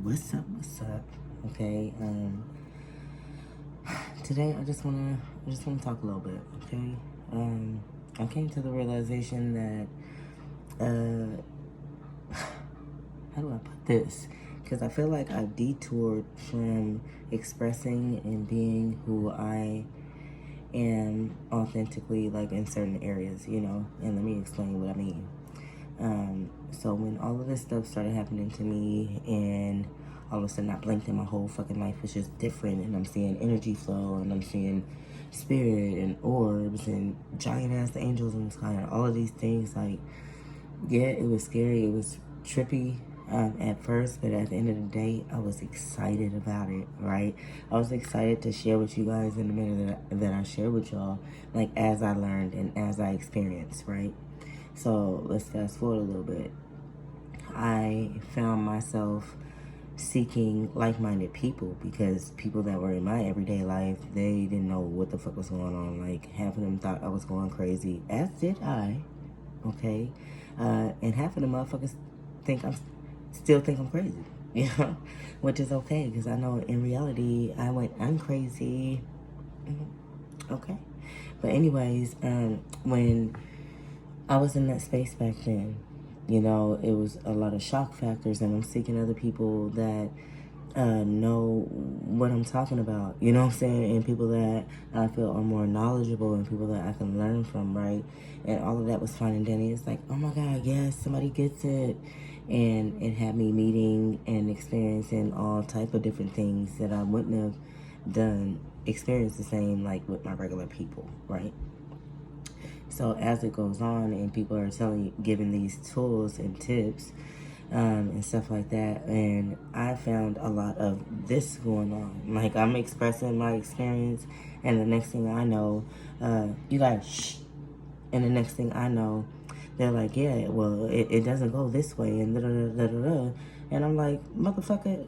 What's up? Okay. Today I just wanna talk a little bit. Okay. I came to the realization that how do I put this? Because I feel like I've detoured from expressing and being who I am authentically, like in certain areas, and let me explain what I mean. So when all of this stuff started happening to me, and all of a sudden I blinked and my whole fucking life was just different, and I'm seeing energy flow, and I'm seeing spirit and orbs and giant ass angels in the sky, and all of these things, like, yeah, it was scary, it was trippy at first, but at the end of the day, I was excited about it, right? I was excited to share with you guys in the minute that I share with y'all, like, as I learned and as I experienced, right? So let's fast forward a little bit. I found myself seeking like-minded people, because people that were in my everyday life, they didn't know what the fuck was going on. Like, half of them thought I was going crazy, as did I, okay? And half of the motherfuckers still think I'm crazy, which is okay, because I know in reality, I'm crazy, okay? But anyways, when I was in that space back then, it was a lot of shock factors, and I'm seeking other people that know what I'm talking about, you know what I'm saying? And people that I feel are more knowledgeable, and people that I can learn from, right? And all of that was fine and dandy. It's like, oh my God, yes, somebody gets it. And it had me meeting and experiencing all type of different things that I wouldn't have experienced the same, like, with my regular people, right? So as it goes on and people are giving these tools and tips and stuff like that, and I found a lot of this going on. Like, I'm expressing my experience, and the next thing I know, you guys, shh. And the next thing I know, they're like, yeah, well, it doesn't go this way, and da-da-da-da-da-da. And I'm like, motherfucker,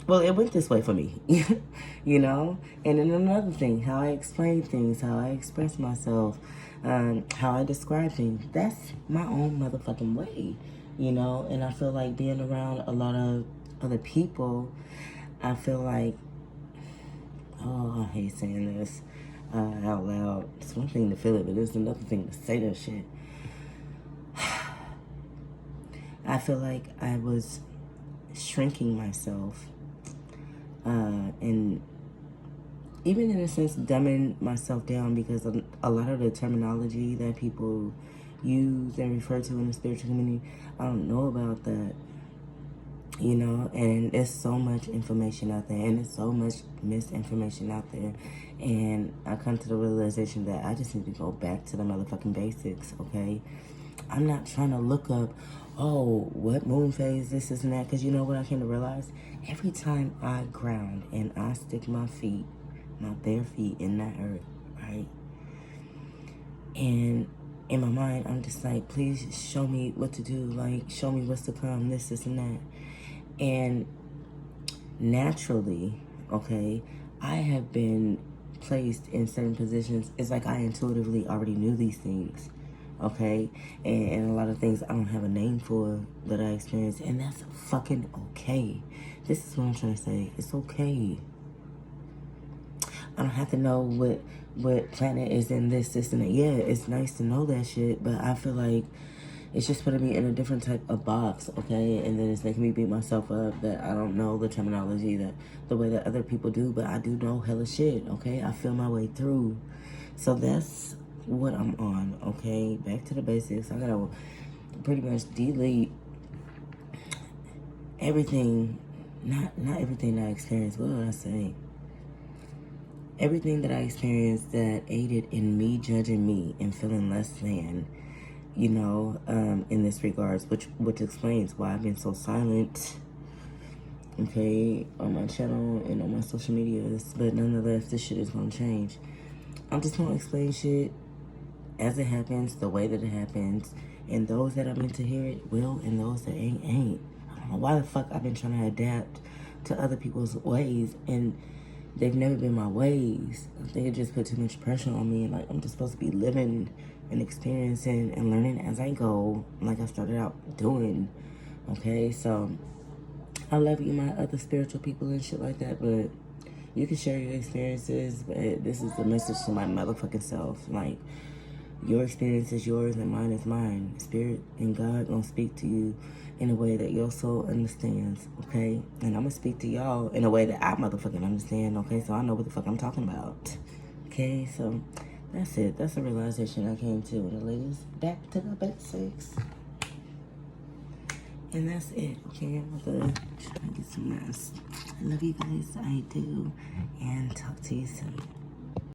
well, it went this way for me, And then another thing, how I explain things, how I express myself, how I describe things, that's my own motherfucking way, And I feel like being around a lot of other people, I feel like, oh, I hate saying this out loud. It's one thing to feel it, but it's another thing to say that shit. I feel like I was shrinking myself, and even in a sense dumbing myself down, because a lot of the terminology that people use and refer to in the spiritual community, I don't know about that, and there's so much information out there, and there's so much misinformation out there, and I come to the realization that I just need to go back to the motherfucking basics, okay? I'm not trying to look up, oh, what moon phase, this and that, because you know what I came to realize? Every time I ground and I stick my bare feet in that earth, right? And in my mind, I'm just like, please show me what to do. Like, show me what's to come, this and that. And naturally, okay, I have been placed in certain positions. It's like I intuitively already knew these things, okay? And a lot of things I don't have a name for that I experienced, and that's fucking okay. This is what I'm trying to say. It's okay. I don't have to know what planet is in this, and that. Yeah, it's nice to know that shit, but I feel like it's just putting me in a different type of box, okay? And then it's making me beat myself up that I don't know the terminology the way that other people do, but I do know hella shit, okay? I feel my way through. So that's what I'm on, okay? Back to the basics. I gotta pretty much delete everything, not everything I experienced. What did I say? Everything that I experienced that aided in me judging me and feeling less than, in this regards, which explains why I've been so silent, okay, on my channel and on my social medias. But nonetheless, this shit is gonna change. I'm just gonna explain shit as it happens, the way that it happens, and those that are meant to hear it will, and those that ain't. I don't know why the fuck I've been trying to adapt to other people's ways, and they've never been my ways. They just put too much pressure on me. Like, I'm just supposed to be living and experiencing and learning as I go, like I started out doing. Okay, so I love you, my other spiritual people and shit like that, but you can share your experiences, but this is the message to my motherfucking self. Like, your experience is yours and mine is mine. Spirit and God gonna speak to you in a way that your soul understands, okay? And I'm gonna speak to y'all in a way that I motherfucking understand, okay? So I know what the fuck I'm talking about, okay? So that's it. That's a realization I came to. The ladies, back to the basics. And that's it, okay? I'm gonna try to get some rest. I love you guys, I do. And talk to you soon.